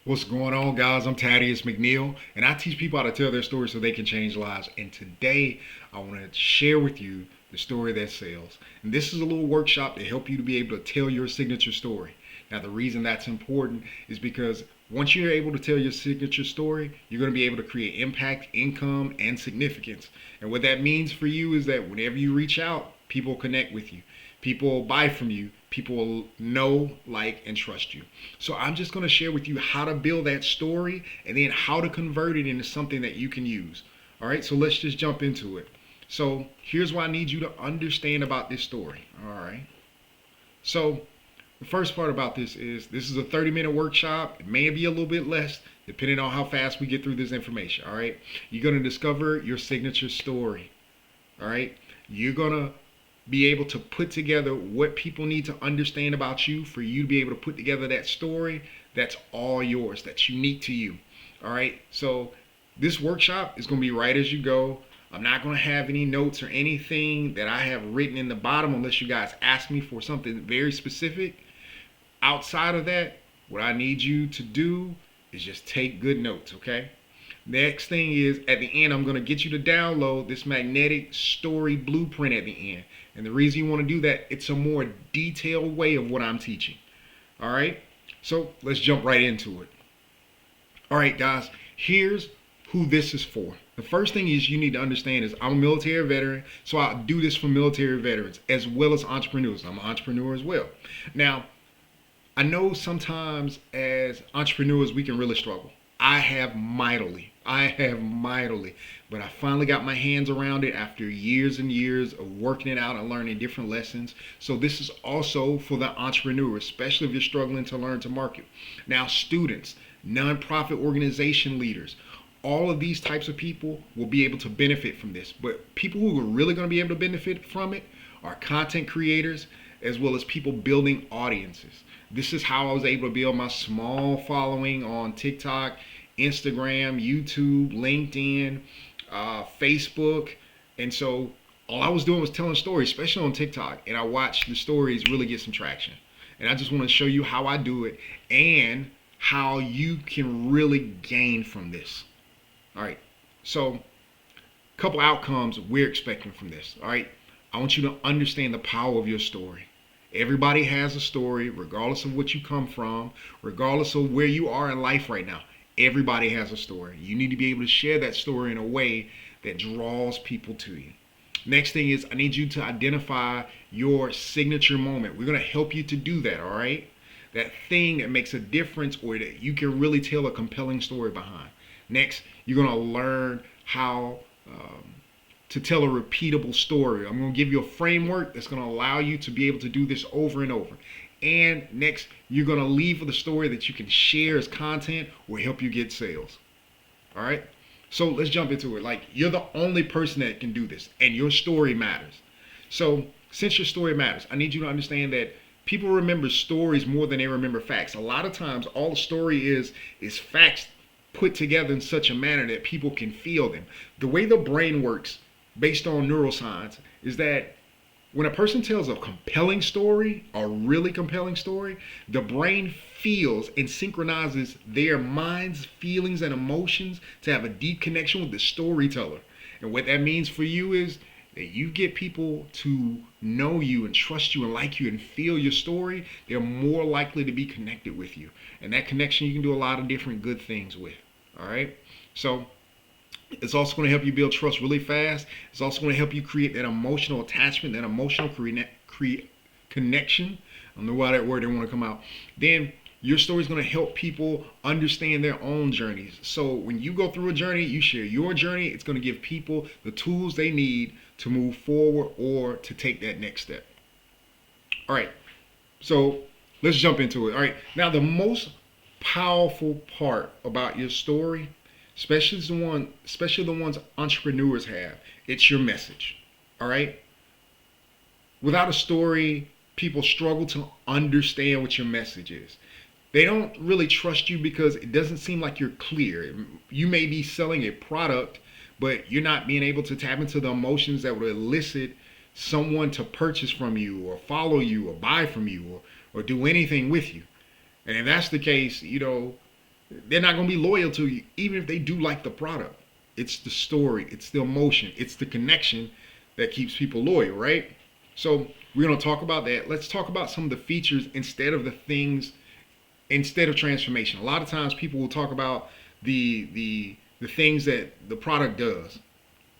What's going on, guys? I'm Thaddeus McNeil, and I teach people how to tell their story so they can change lives. And today, I want to share with you the story that sells. And this is a little workshop to help you to be able to tell your signature story. Now, the reason that's important is because once you're able to tell your signature story, you're going to be able to create impact, income, and significance. And what that means for you is that whenever you reach out, people connect with you. People will buy from you. People will know, like, and trust you. So I'm just going to share with you how to build that story and then how to convert it into something that you can use. All right, so let's just jump into it. So here's what I need you to understand about this story. All right. So the first part about this is a 30-minute workshop. It may be a little bit less depending on how fast we get through this information. All right. You're going to discover your signature story. All right. You're going to be able to put together what people need to understand about you for you to be able to put together that story that's all yours, that's unique to you. All right. So this workshop is going to be right as you go. I'm not going to have any notes or anything that I have written in the bottom unless you guys ask me for something very specific. Outside of that, what I need you to do is just take good notes, okay? Next thing is at the end, I'm going to get you to download this magnetic story blueprint at the end. And the reason you want to do that, it's a more detailed way of what I'm teaching. All right? So let's jump right into it. All right, guys, here's who this is for. The first thing is you need to understand is I'm a military veteran, so I do this for military veterans as well as entrepreneurs. I'm an entrepreneur as well. Now, I know sometimes as entrepreneurs we can really struggle. I have mightily. But I finally got my hands around it after years and years of working it out and learning different lessons. So this is also for the entrepreneur, especially if you're struggling to learn to market. Now, students, nonprofit organization leaders, all of these types of people will be able to benefit from this. But people who are really going to be able to benefit from it are content creators as well as people building audiences. This is how I was able to build my small following on TikTok, Instagram, YouTube, LinkedIn, Facebook. And so all I was doing was telling stories, especially on TikTok. And I watched the stories really get some traction. And I just want to show you how I do it and how you can really gain from this. All right. So a couple outcomes we're expecting from this. All right. I want you to understand the power of your story. Everybody has a story, regardless of what you come from, regardless of where you are in life right now. Everybody has a story. You need to be able to share that story in a way that draws people to you. Next thing is I need you to identify your signature moment. We're going to help you to do that, all right? That thing that makes a difference or that you can really tell a compelling story behind. Next, you're going to learn how to tell a repeatable story. I'm going to give you a framework that's going to allow you to be able to do this over and over. And next, you're going to leave with a story that you can share as content or help you get sales. All right? So let's jump into it. Like, you're the only person that can do this, and your story matters. So since your story matters, I need you to understand that people remember stories more than they remember facts. A lot of times, all the story is facts put together in such a manner that people can feel them. The way the brain works, based on neuroscience, is that when a person tells a compelling story, a really compelling story, the brain feels and synchronizes their mind's feelings and emotions to have a deep connection with the storyteller. And what that means for you is that you get people to know you and trust you and like you and feel your story, they're more likely to be connected with you. And that connection you can do a lot of different good things with. All right? So it's also going to help you build trust really fast. It's also going to help you create that emotional attachment, that emotional connection. I don't know why that word didn't want to come out. Then your story is going to help people understand their own journeys. So when you go through a journey, you share your journey. It's going to give people the tools they need to move forward or to take that next step. All right. So let's jump into it. All right. Now, the most powerful part about your story, especially the ones entrepreneurs have, it's your message. All right? Without a story, people struggle to understand what your message is. They don't really trust you because it doesn't seem like you're clear. You may be selling a product, but you're not being able to tap into the emotions that would elicit someone to purchase from you or follow you or buy from you or do anything with you. And if that's the case, they're not going to be loyal to you, even if they do like the product. It's the story, it's the emotion, it's the connection that keeps people loyal, right? So we're going to talk about that. Let's talk about some of the features instead of the things, instead of transformation. A lot of times people will talk about the things that the product does,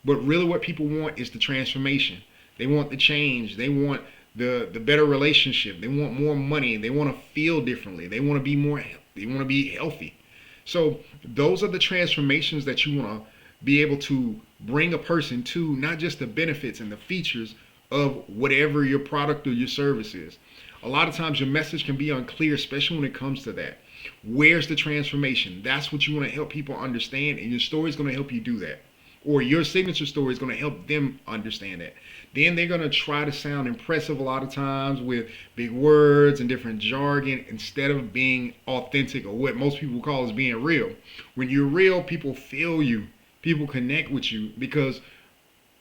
but really what people want is the transformation. They want the change. They want the better relationship. They want more money. They want to feel differently. They want to be more. They want to be healthy. So those are the transformations that you want to be able to bring a person to, not just the benefits and the features of whatever your product or your service is. A lot of times your message can be unclear, especially when it comes to that. Where's the transformation? That's what you want to help people understand, and your story is going to help you do that. Or your signature story is going to help them understand that. Then they're going to try to sound impressive a lot of times with big words and different jargon instead of being authentic, or what most people call as being real. When you're real, people feel you. People connect with you, because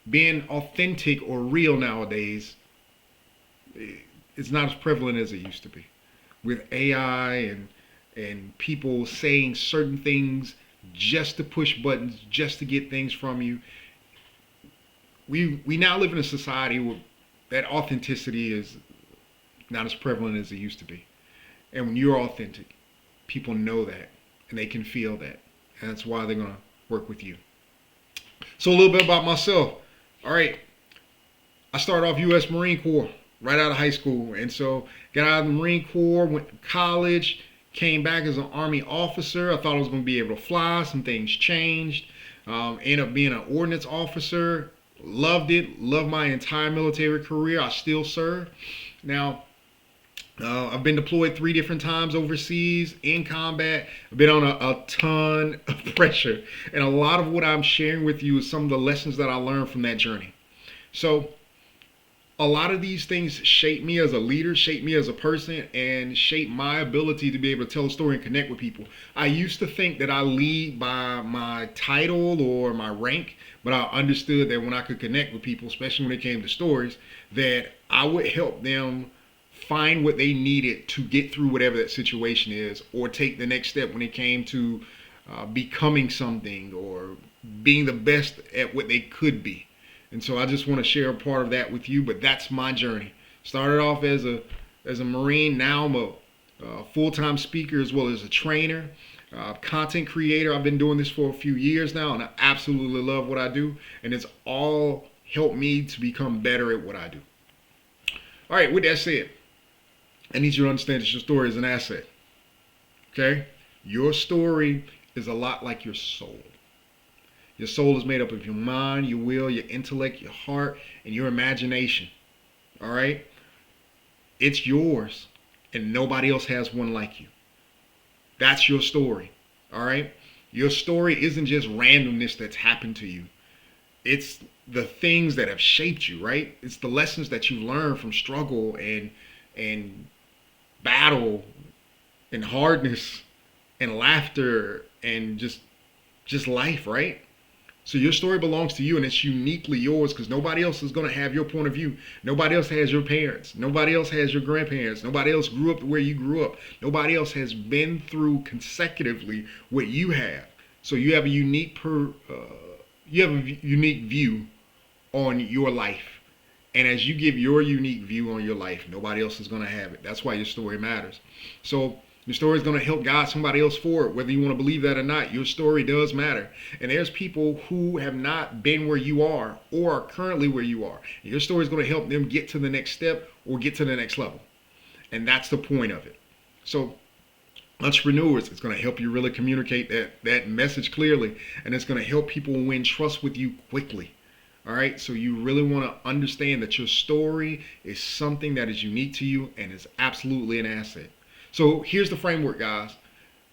being authentic or real nowadays, it's not as prevalent as it used to be. With AI and people saying certain things just to push buttons, just to get things from you. We now live in a society where that authenticity is not as prevalent as it used to be. And when you're authentic, people know that and they can feel that. And that's why they're going to work with you. So a little bit about myself. All right. I started off U.S. Marine Corps right out of high school. And so got out of the Marine Corps, went to college, came back as an Army officer. I thought I was going to be able to fly. Some things changed. Ended up being an ordnance officer. Loved it. Loved my entire military career. I still serve. Now, I've been deployed 3 different times overseas in combat. I've been on a ton of pressure. And a lot of what I'm sharing with you is some of the lessons that I learned from that journey. So a lot of these things shape me as a leader, shape me as a person, and shape my ability to be able to tell a story and connect with people. I used to think that I lead by my title or my rank, but I understood that when I could connect with people, especially when it came to stories, that I would help them find what they needed to get through whatever that situation is, or take the next step when it came to becoming something or being the best at what they could be. And so I just want to share a part of that with you, but that's my journey. Started off as a Marine. Now I'm a full-time speaker as well as a trainer, content creator. I've been doing this for a few years now, and I absolutely love what I do. And it's all helped me to become better at what I do. All right, with that said, I need you to understand that your story is an asset. Okay? Your story is a lot like your soul. Your soul is made up of your mind, your will, your intellect, your heart, and your imagination. All right? It's yours, and nobody else has one like you. That's your story. All right? Your story isn't just randomness that's happened to you. It's the things that have shaped you, right? It's the lessons that you learned from struggle and battle and hardness and laughter and just life, right? So your story belongs to you, and it's uniquely yours, because nobody else is going to have your point of view. Nobody else has your parents. Nobody else has your grandparents. Nobody else grew up where you grew up. Nobody else has been through consecutively what you have. So you have a unique view on your life. And as you give your unique view on your life, nobody else is going to have it. That's why your story matters. So your story is going to help guide somebody else forward, whether you want to believe that or not. Your story does matter. And there's people who have not been where you are or are currently where you are. And your story is going to help them get to the next step or get to the next level. And that's the point of it. So entrepreneurs, it's going to help you really communicate that message clearly. And it's going to help people win trust with you quickly. All right, so you really want to understand that your story is something that is unique to you and is absolutely an asset. So here's the framework, guys.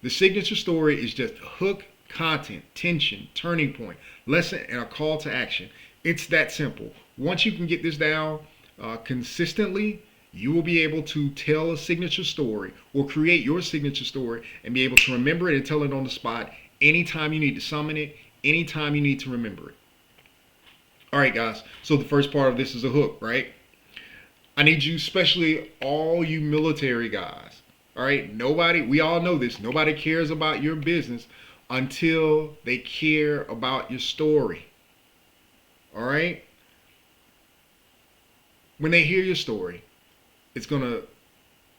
The signature story is just hook, content, tension, turning point, lesson, and a call to action. It's that simple. Once you can get this down consistently, you will be able to tell a signature story or create your signature story and be able to remember it and tell it on the spot anytime you need to summon it, anytime you need to remember it. All right, guys. So the first part of this is a hook, right? I need you, especially all you military guys. All right. Nobody, we all know this. Nobody cares about your business until they care about your story. All right. When they hear your story, it's going to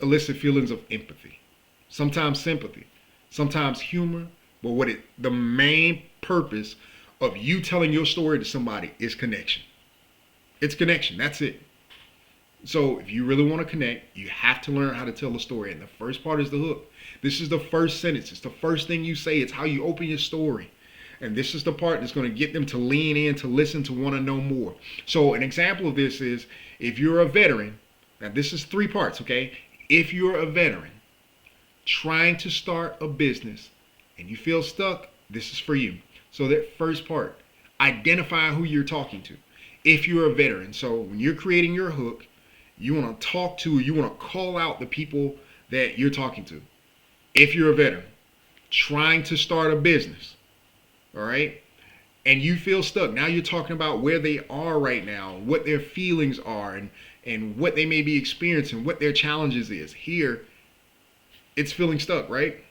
elicit feelings of empathy, sometimes sympathy, sometimes humor. But the main purpose of you telling your story to somebody is connection. It's connection. That's it. So if you really want to connect, you have to learn how to tell a story. And the first part is the hook. This is the first sentence. It's the first thing you say. It's how you open your story. And this is the part that's going to get them to lean in, to listen, to want to know more. So an example of this is if you're a veteran. Now this is 3 parts, okay? If you're a veteran trying to start a business and you feel stuck, this is for you. So that first part, identify who you're talking to. If you're a veteran, so when you're creating your hook, you want to talk to, you want to call out the people that you're talking to. If you're a veteran trying to start a business, all right, and you feel stuck, now you're talking about where they are right now, what their feelings are, and what they may be experiencing, what their challenges is. Here, it's feeling stuck, right?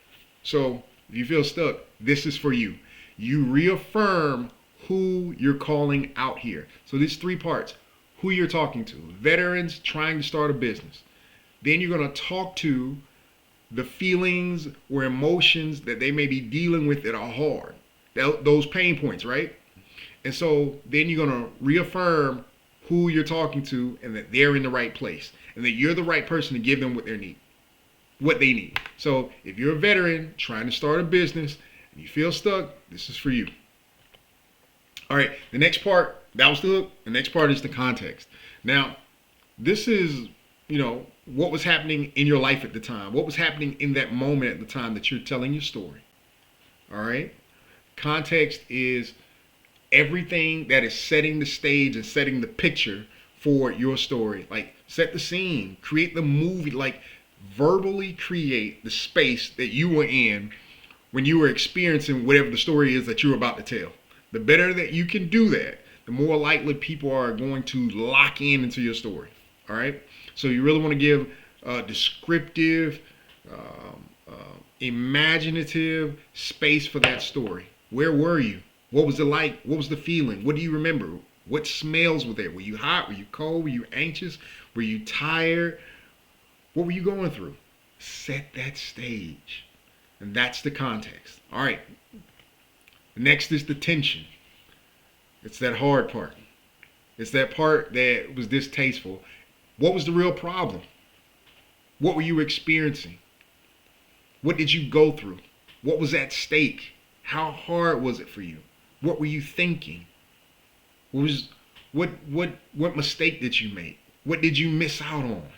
So if you feel stuck, this is for you. You reaffirm who you're calling out here. So these 3 parts. Who you're talking to, veterans trying to start a business. Then you're going to talk to the feelings or emotions that they may be dealing with that are hard, those pain points, right? And so then you're going to reaffirm who you're talking to and that they're in the right place and that you're the right person to give them what they need. So if you're a veteran trying to start a business and you feel stuck, this is for you. All right, the next part, that was the hook. The next part is the context. Now, this is, what was happening in your life at the time. What was happening in that moment at the time that you're telling your story. All right? Context is everything that is setting the stage and setting the picture for your story. Like, set the scene, create the movie, like verbally create the space that you were in when you were experiencing whatever the story is that you're about to tell. The better that you can do that, the more likely people are going to lock into your story. All right. So you really want to give descriptive, imaginative space for that story. Where were you? What was it like? What was the feeling? What do you remember? What smells were there? Were you hot? Were you cold? Were you anxious? Were you tired? What were you going through? Set that stage. And that's the context. All right. Next is the tension. It's that hard part. It's that part that was distasteful. What was the real problem? What were you experiencing? What did you go through? What was at stake? How hard was it for you? What were you thinking? What mistake did you make? What did you miss out on?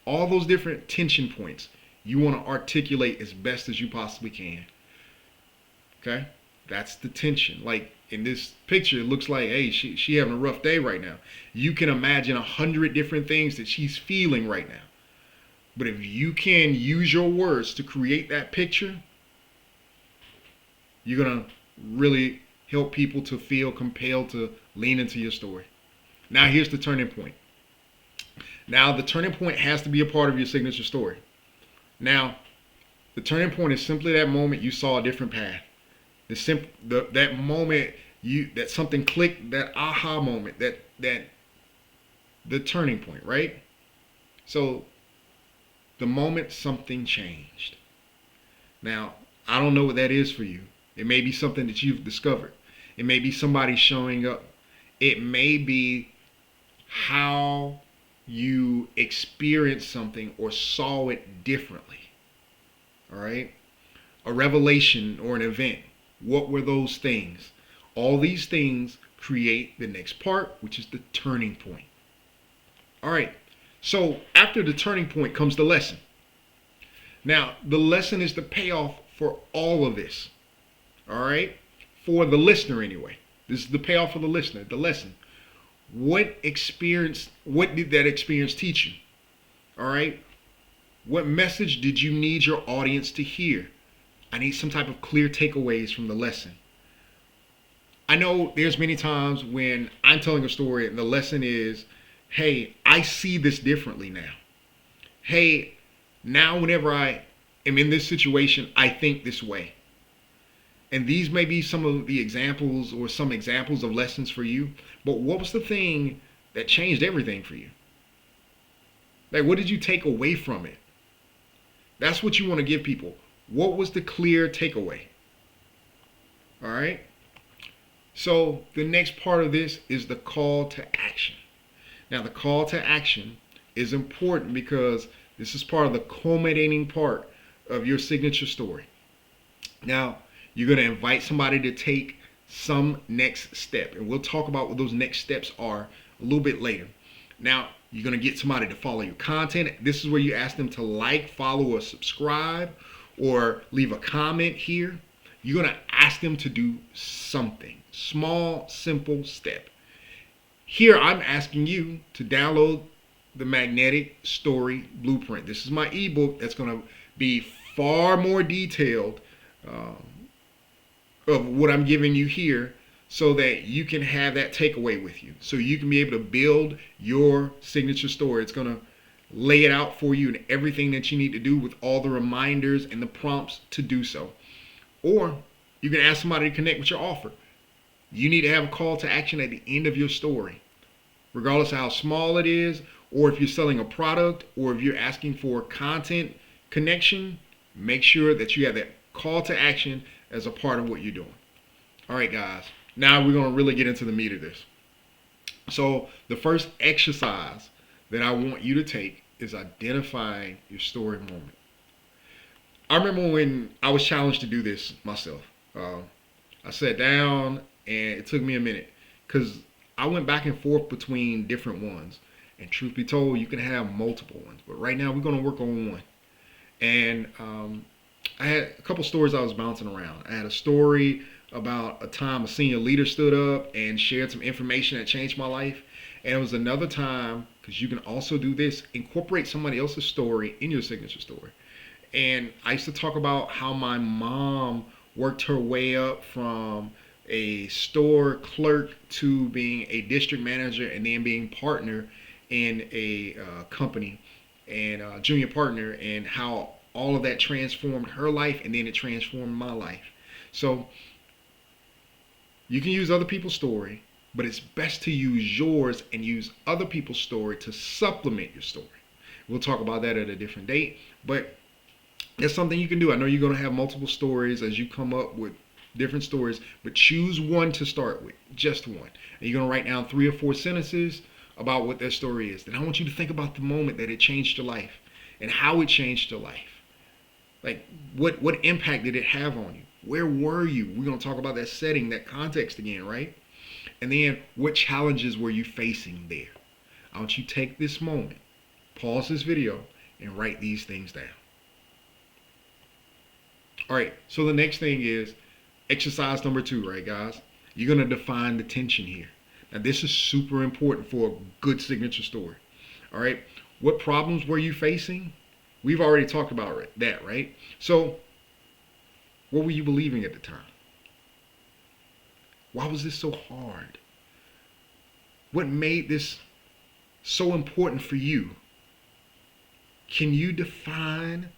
All those different tension points you want to articulate as best as you possibly can. Okay? That's the tension. Like in this picture, it looks like, hey, she having a rough day right now. You can imagine 100 different things that she's feeling right now. But if you can use your words to create that picture, you're going to really help people to feel compelled to lean into your story. Now here's the turning point. Now the turning point has to be a part of your signature story. Now, the turning point is simply that moment you saw a different path. That moment that something clicked, that aha moment, that the turning point, right? So the moment something changed. Now, I don't know what that is for you. It may be something that you've discovered. It may be somebody showing up. It may be how you experienced something or saw it differently. All right? A revelation or an event. What were those things? All these things create the next part, which is the turning point. All right. So after the turning point comes the lesson. Now, the lesson is the payoff for all of this. All right? For the listener anyway. This is the payoff for the listener, the lesson. What did that experience teach you? All right? What message did you need your audience to hear? I need some type of clear takeaways from the lesson. I know there's many times when I'm telling a story and the lesson is, hey, I see this differently now. Hey, Now, whenever I am in this situation, I think this way. And these may be some of the examples or some examples of lessons for you. But what was the thing that changed everything for you? Like, what did you take away from it? That's what you want to give people. What was the clear takeaway? All right. So the next part of this is the call to action. Now, the call to action is important because this is part of the culminating part of your signature story. Now, you're going to invite somebody to take some next step. And we'll talk about what those next steps are a little bit later. Now, you're going to get somebody to follow your content. This is where you ask them to like, follow, or subscribe, or leave a comment here. You're going to ask them to do something. Small, simple step. Here, I'm asking you to download the Magnetic Story Blueprint. This is my ebook that's going to be far more detailed of what I'm giving you here, so that you can have that takeaway with you, so you can be able to build your signature story. It's going to lay it out for you and everything that you need to do with all the reminders and the prompts to do so. Or you can ask somebody to connect with your offer. You need to have a call to action at the end of your story, regardless of how small it is, or if you're selling a product, or if you're asking for content connection. Make sure that you have that call to action as a part of what you're doing. All right, guys. Now we're going to really get into the meat of this. So the first exercise that I want you to take is identifying your story moment. I remember when I was challenged to do this myself. I sat down and it took me a minute because I went back and forth between different ones. And truth be told, you can have multiple ones. But right now we're going to work on one. And I had a couple stories I was bouncing around. I had a story about a time a senior leader stood up and shared some information that changed my life. And it was another time, because you can also do this, incorporate somebody else's story in your signature story. And I used to talk about how my mom worked her way up from a store clerk to being a district manager and then being partner in a company and junior partner, and how all of that transformed her life and then it transformed my life. So you can use other people's story, but it's best to use yours and use other people's story to supplement your story. We'll talk about that at a different date, but that's something you can do. I know you're going to have multiple stories as you come up with different stories, but choose one to start with, just one. And you're going to write down 3 or 4 sentences about what that story is. Then I want you to think about the moment that it changed your life and how it changed your life. Like, what impact did it have on you? Where were you? We're going to talk about that setting, that context again, right? And then what challenges were you facing there? I want you to take this moment, pause this video, and write these things down. All right, so the next thing is exercise number 2, right, guys? You're going to define the tension here. Now, this is super important for a good signature story. All right, what problems were you facing? We've already talked about that, right? So, what were you believing at the time? Why was this so hard? What made this so important for you? Can you define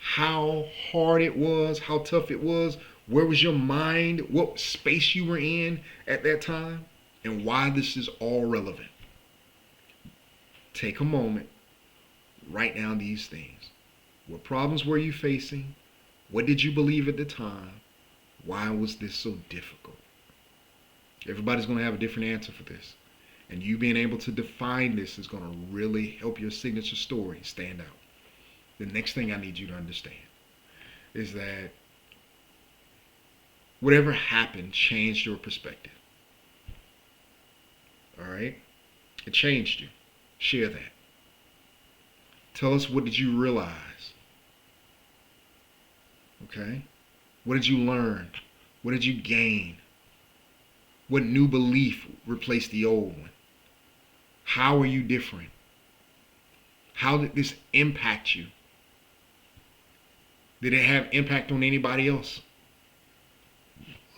how hard it was, how tough it was? Where was your mind? What space you were in at that time? And why this is all relevant? Take a moment, write down these things. What problems were you facing? What did you believe at the time? Why was this so difficult? Everybody's going to have a different answer for this. And you being able to define this is going to really help your signature story stand out. The next thing I need you to understand is that whatever happened changed your perspective. All right? It changed you. Share that. Tell us, what did you realize? Okay? What did you learn? What did you gain? What new belief replaced the old one? How are you different? How did this impact you? Did it have impact on anybody else?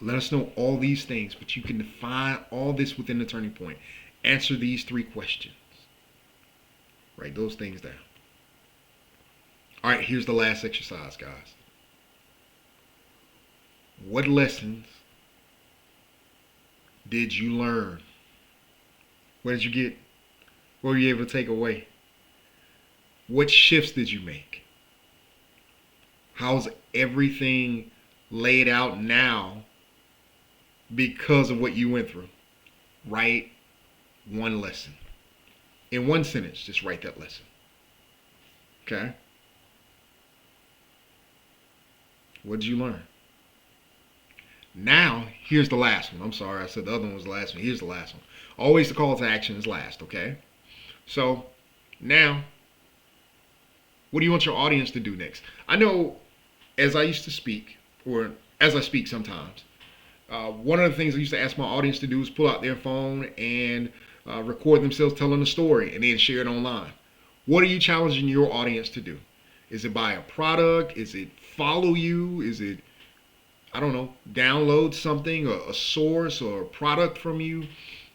Let us know all these things, but you can define all this within the turning point. Answer these 3 questions. Write those things down. All right, here's the last exercise, guys. What lessons did you learn? What did you get? What were you able to take away? What shifts did you make? How's everything laid out now because of what you went through? Write one lesson. In one sentence, just write that lesson. Okay? What did you learn? Now, here's the last one. I'm sorry, I said the other one was the last one. Here's the last one. Always the call to action is last, okay? So, now, what do you want your audience to do next? I know as I used to speak, or as I speak sometimes, one of the things I used to ask my audience to do is pull out their phone and record themselves telling a story and then share it online. What are you challenging your audience to do? Is it buy a product? Is it follow you? Is it, I don't know, download something, or a source or a product from you?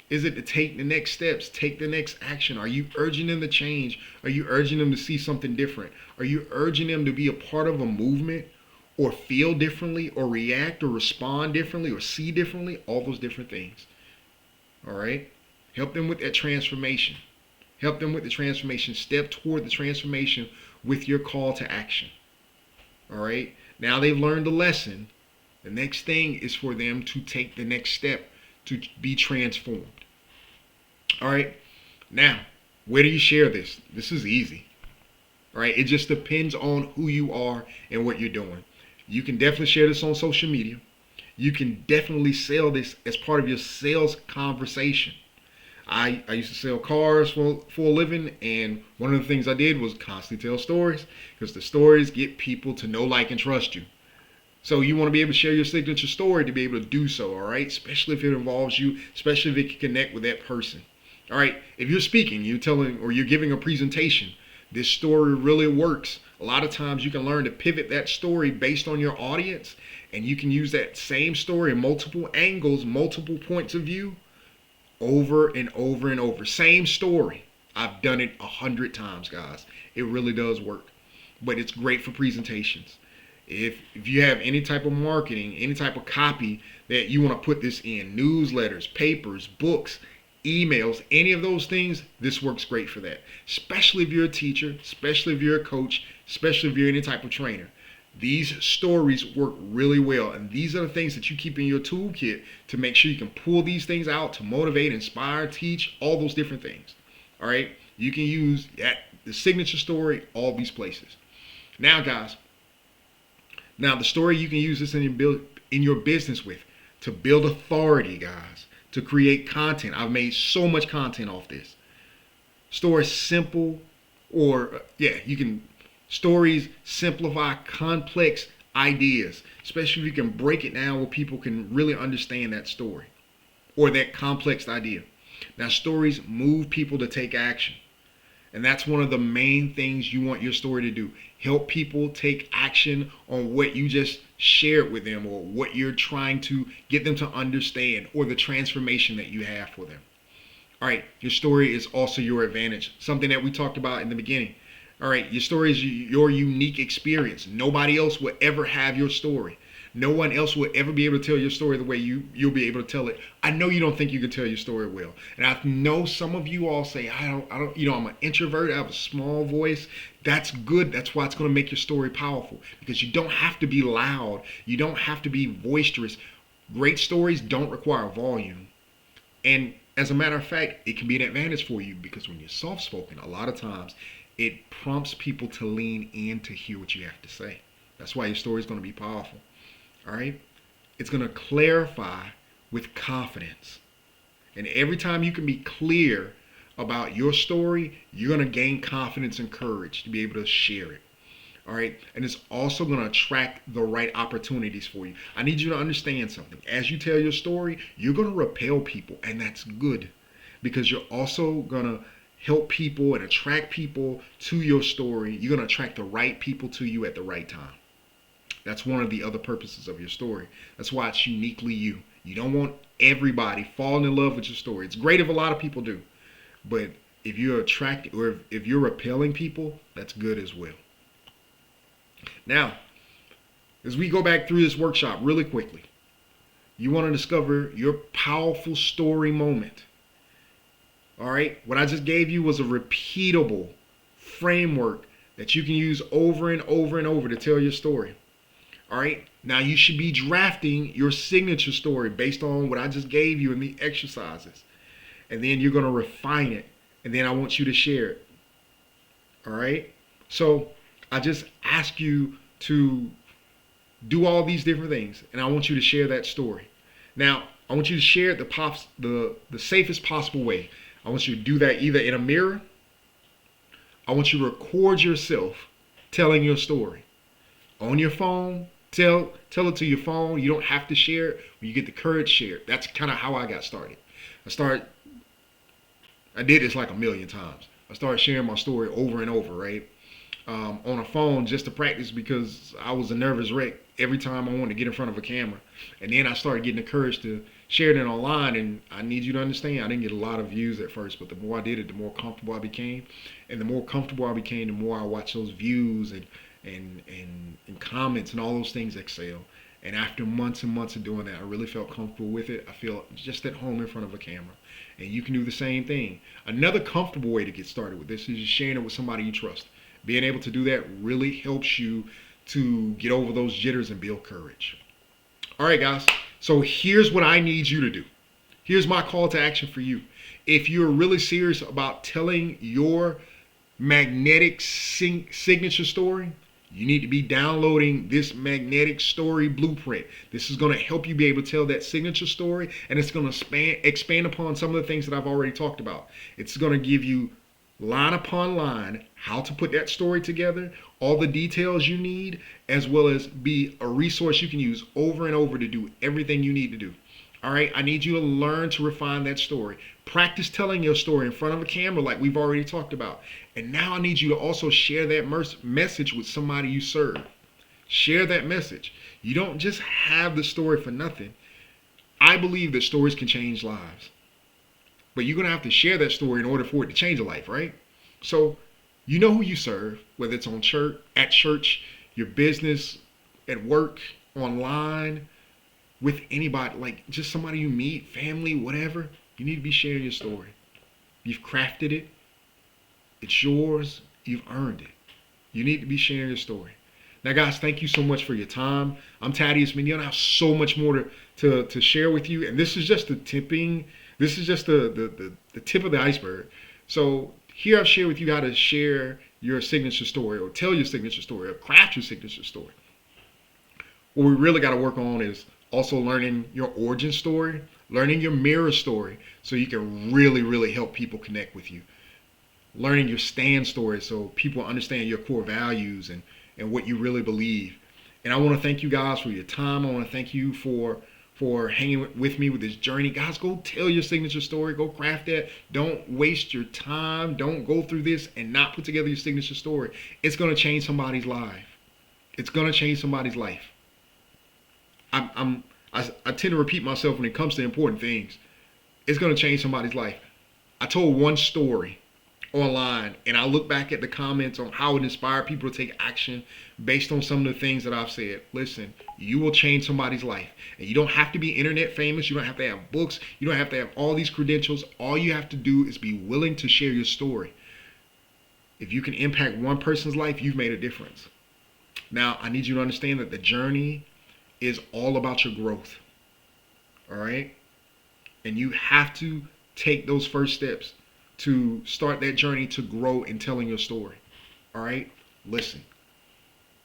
Is it to take the next steps, take the next action? Are you urging them to change? Are you urging them to see something different? Are you urging them to be a part of a movement, or feel differently, or react or respond differently, or see differently? All those different things. All right? Help them with that transformation. Help them with the transformation. Step toward the transformation with your call to action. All right? Now they've learned the lesson. The next thing is for them to take the next step to be transformed. All right. Now, where do you share this? This is easy. All right. It just depends on who you are and what you're doing. You can definitely share this on social media. You can definitely sell this as part of your sales conversation. I used to sell cars for a living, and one of the things I did was constantly tell stories, because the stories get people to know, like, and trust you. So you want to be able to share your signature story to be able to do so, all right? Especially if it involves you, especially if it can connect with that person. All right, if you're speaking, you're telling, or you're giving a presentation, this story really works. A lot of times you can learn to pivot that story based on your audience, and you can use that same story in multiple angles, multiple points of view, over and over and over. Same story. I've done it 100 times, guys. It really does work. But it's great for presentations. If you have any type of marketing, any type of copy that you want to put this in, newsletters, papers, books, emails, any of those things, this works great for that. Especially if you're a teacher, especially if you're a coach, especially if you're any type of trainer. These stories work really well, and these are the things that you keep in your toolkit to make sure you can pull these things out to motivate, inspire, teach, all those different things. All right, you can use the signature story, all these places. Now, guys, the story you can use this in your business with to build authority, guys, to create content. I've made so much content off this. Stories simple, or you can. Stories simplify complex ideas, especially if you can break it down where people can really understand that story or that complex idea. Now, stories move people to take action. And that's one of the main things you want your story to do. Help people take action on what you just shared with them, or what you're trying to get them to understand, or the transformation that you have for them. All right, your story is also your advantage. Something that we talked about in the beginning. All right, your story is your unique experience. Nobody else will ever have your story. No one else will ever be able to tell your story the way you'll be able to tell it. I know you don't think you can tell your story well. And I know some of you all say, I don't, I'm an introvert, I have a small voice. That's good. That's why it's going to make your story powerful, because you don't have to be loud. You don't have to be boisterous. Great stories don't require volume. And as a matter of fact, it can be an advantage for you, because when you're soft-spoken, a lot of times it prompts people to lean in to hear what you have to say. That's why your story is going to be powerful. All right? It's going to clarify with confidence. And every time you can be clear about your story, you're going to gain confidence and courage to be able to share it. All right? And it's also going to attract the right opportunities for you. I need you to understand something. As you tell your story, you're going to repel people, and that's good, because you're also going to help people and attract people to your story. You're going to attract the right people to you at the right time. That's one of the other purposes of your story. That's why it's uniquely you. You don't want everybody falling in love with your story. It's great if a lot of people do, but if you're attracting, or if you're repelling people, that's good as well. Now, as we go back through this workshop really quickly, you want to discover your powerful story moment. All right? What I just gave you was a repeatable framework that you can use over and over and over to tell your story. All right? Now you should be drafting your signature story based on what I just gave you in the exercises. And then you're going to refine it. And then I want you to share it. All right? So I just ask you to do all these different things. And I want you to share that story. Now, I want you to share it the safest possible way. I want you to do that either in a mirror. I want you to record yourself telling your story. On your phone, tell it to your phone. You don't have to share it. When you get the courage, share it. That's kind of how I got started. I did this like a million times. I started sharing my story over and over, right? On a phone just to practice because I was a nervous wreck every time I wanted to get in front of a camera. And then I started getting the courage to share it online. And I need you to understand, I didn't get a lot of views at first, but the more I did it, the more comfortable I became. And the more comfortable I became, the more I watched those views and comments and all those things excel. And after months and months of doing that, I really felt comfortable with it. I feel just at home in front of a camera. And you can do the same thing. Another comfortable way to get started with this is just sharing it with somebody you trust. Being able to do that really helps you to get over those jitters and build courage. All right, guys. So here's what I need you to do. Here's my call to action for you. If you're really serious about telling your magnetic signature story, you need to be downloading this magnetic story blueprint. This is going to help you be able to tell that signature story, and it's going to expand upon some of the things that I've already talked about. It's going to give you line upon line how to put that story together, all the details you need, as well as be a resource you can use over and over to do everything you need to do. All right, I need you to learn to refine that story. Practice telling your story in front of a camera like we've already talked about. And now I need you to also share that message with somebody you serve. Share that message. You don't just have the story for nothing. I believe that stories can change lives. But you're going to have to share that story in order for it to change a life, right? So you know who you serve, whether it's on church, at church, your business, at work, online, with anybody, like just somebody you meet, family, whatever. You need to be sharing your story. You've crafted it. It's yours. You've earned it. You need to be sharing your story. Now, guys, thank you so much for your time. I'm Thaddeus Mignon. I have so much more to share with you. And this is just the tipping. This is just the tip of the iceberg. So here I've shared with you how to share your signature story or tell your signature story or craft your signature story. What we really got to work on is also learning your origin story, learning your mirror story so you can really, really help people connect with you. Learning your stand story so people understand your core values and what you really believe. And I want to thank you guys for your time. I want to thank you for hanging with me with this journey. Guys, go tell your signature story. Go craft that. Don't waste your time. Don't go through this and not put together your signature story. It's going to change somebody's life. It's going to change somebody's life. I tend to repeat myself when it comes to important things. It's going to change somebody's life. I told one story online and I look back at the comments on how it inspired people to take action based on some of the things that I've said. Listen, you will change somebody's life. And you don't have to be internet famous. You don't have to have books. You don't have to have all these credentials. All you have to do is be willing to share your story. If you can impact one person's life, you've made a difference. Now, I need you to understand that the journey is all about your growth. All right? And you have to take those first steps to start that journey to grow in telling your story. All right? Listen.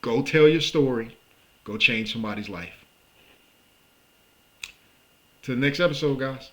Go tell your story. Go change somebody's life. To the next episode, guys.